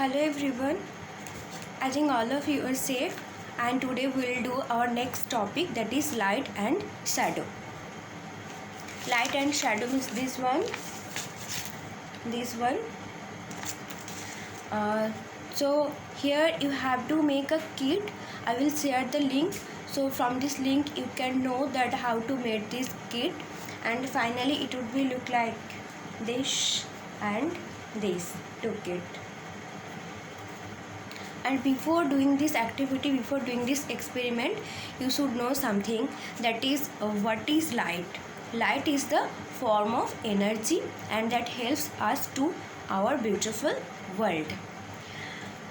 Hello everyone, I think all of you are safe, and today we will do our next topic, that is light and shadow. Light and shadow means this one. So here you have to make a kit. I will share the link. So from this link you can know that how to make this kit, and finally it would be look like this and this to kit. And before doing this activity, before doing this experiment, you should know something, that is what is light. Light is the form of energy and that helps us to our beautiful world.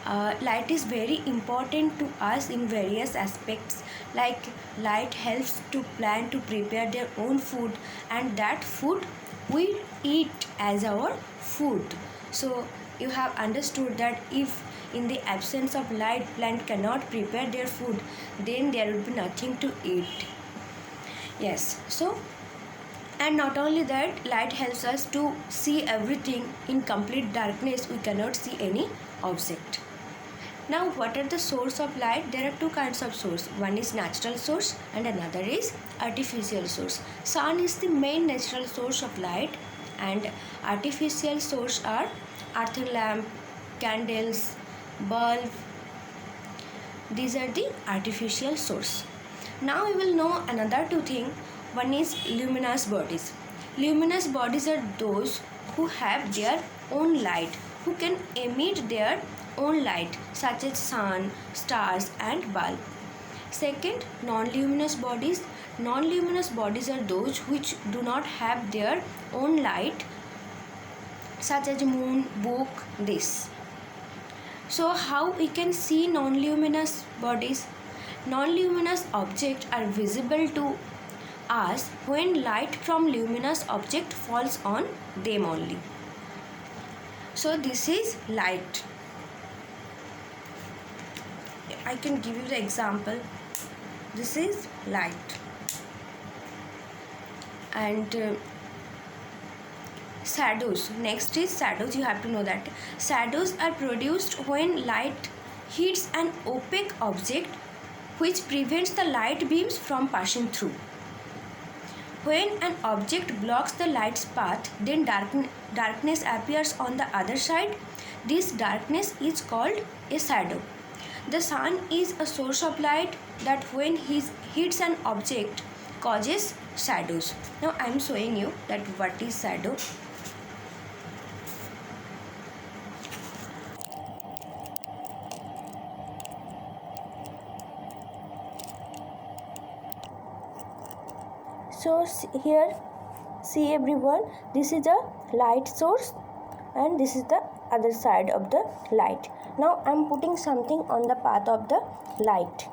Light is very important to us in various aspects, like light helps to plant to prepare their own food, and that food we eat as our food. So you have understood that if in the absence of light plant cannot prepare their food, then there will be nothing to eat. Yes, so and not only that, light helps us to see everything. In complete darkness we cannot see any object. Now what are the source of light? There are two kinds of source. One is natural source and another is artificial source. Sun is the main natural source of light, and artificial source are earth lamp, candles, bulb. These are the artificial source. Now we will know another two things. One is luminous bodies. Luminous bodies are those who have their own light, who can emit their own light, such as sun, stars and bulb. Second, non-luminous bodies. Non-luminous bodies are those which do not have their own light, such as moon, book, this. So how we can see non-luminous bodies? Non-luminous objects are visible to us when light from luminous object falls on them only. So this is light. I can give you the example. This is light. And shadows. Next is shadows. You have to know that shadows are produced when light hits an opaque object, which prevents the light beams from passing through. When an object blocks the light's path, then darkness appears on the other side. This darkness is called a shadow. The sun is a source of light that when it hits an object causes shadows. Now I am showing you that what is shadow. So here, see everyone, this is a light source and this is the other side of the light. Now I am putting something on the path of the light.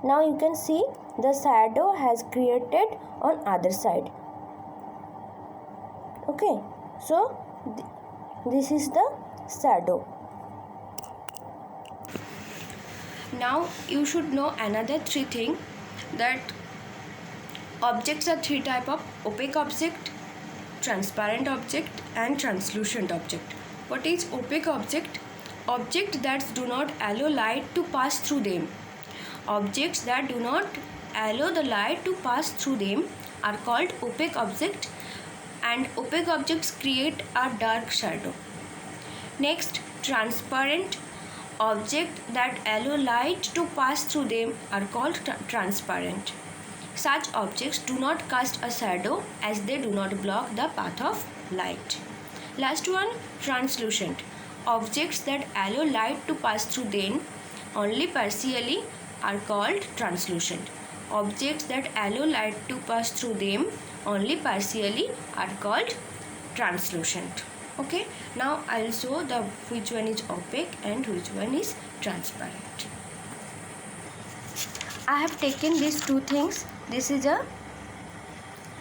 Now you can see the shadow has created on other side. Okay, so this is the shadow. Now you should know another three things, that objects are three types of: opaque object, transparent object and translucent object. What is opaque object? Objects that do not allow light to pass through them. Objects that do not allow the light to pass through them are called opaque object, and opaque objects create a dark shadow. Next, transparent objects that allow light to pass through them are called transparent. Such objects do not cast a shadow as they do not block the path of light. Last one, translucent. Objects that allow light to pass through them only partially are called translucent. Objects that allow light to pass through them only partially are called translucent. Okay, now I will show the which one is opaque and which one is transparent. I have taken these two things. This is a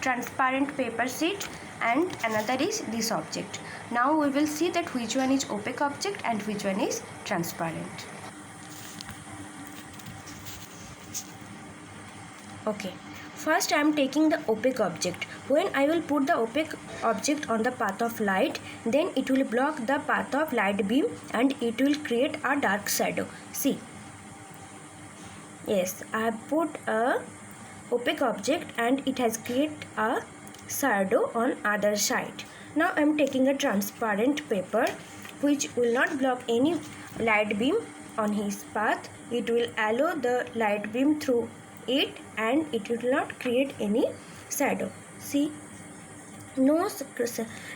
transparent paper sheet and another is this object. Now we will see that which one is opaque object and which one is transparent. Okay, first I am taking the opaque object. When I will put the opaque object on the path of light, then it will block the path of light beam and it will create a dark shadow. See, yes, I have put a opaque object and it has created a shadow on other side. Now I am taking a transparent paper which will not block any light beam on his path. It will allow the light beam through it and it will not create any shadow. See, no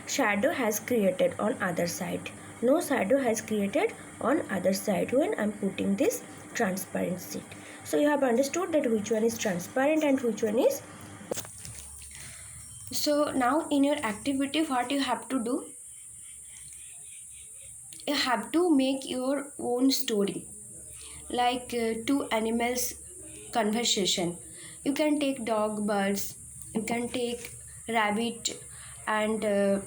shadow has created on other side. No shadow has created on other side when I am putting this transparent sheet. So you have understood that which one is transparent and which one is. So now in your activity, what you have to do, you have to make your own story, like two animals conversation. You can take dog, birds, you can take rabbit and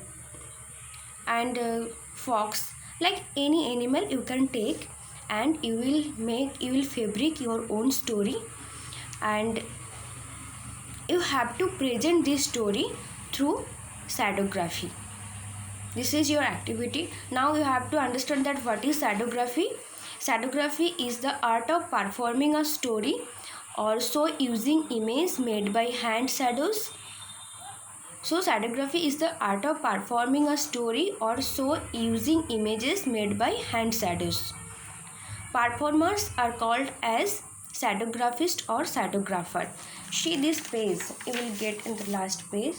fox, like any animal you can take, and you will fabric your own story, and you have to present this story through shadowgraphy. This is your activity. Now you have to understand that what is shadowgraphy. Shadowgraphy is the art of performing a story, also using images made by hand shadows. So shadowgraphy is the art of performing a story, also using images made by hand shadows. Performers are called as shadographist or shadowgrapher. See this page, you will get in the last page.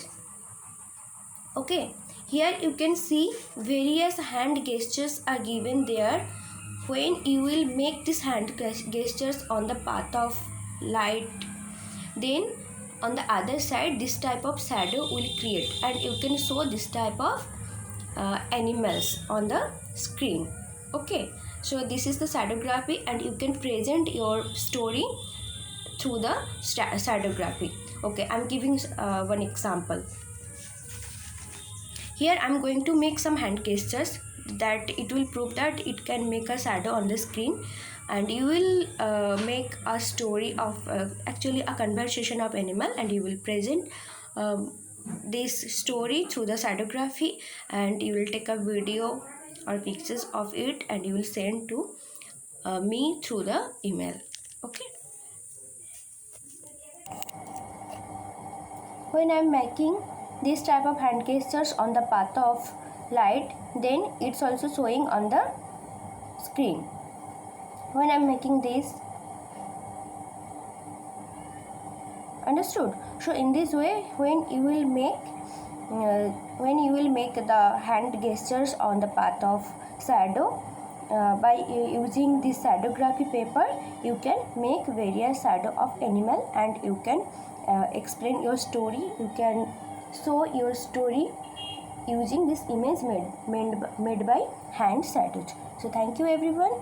Okay, here you can see various hand gestures are given there. When you will make these hand gestures on the path of light, then on the other side this type of shadow will create, and you can show this type of animals on the screen. Okay, so this is the shadowgraphy, and you can present your story through the shadowgraphy. Okay, I'm giving one example. Here I'm going to make some hand gestures that it will prove that it can make a shadow on the screen, and you will make a story of actually a conversation of animal, and you will present this story through the shadowgraphy, and you will take a video or pictures of it and you will send to me through the email. Okay, when I'm making this type of hand gestures on the path of light, then it's also showing on the screen. When I'm making this, understood? So in this way, when you will make the hand gestures on the path of shadow, by using this shadowgraphy paper, you can make various shadow of animal, and you can explain your story. You can show your story using this image made by hand shadows. So thank you everyone.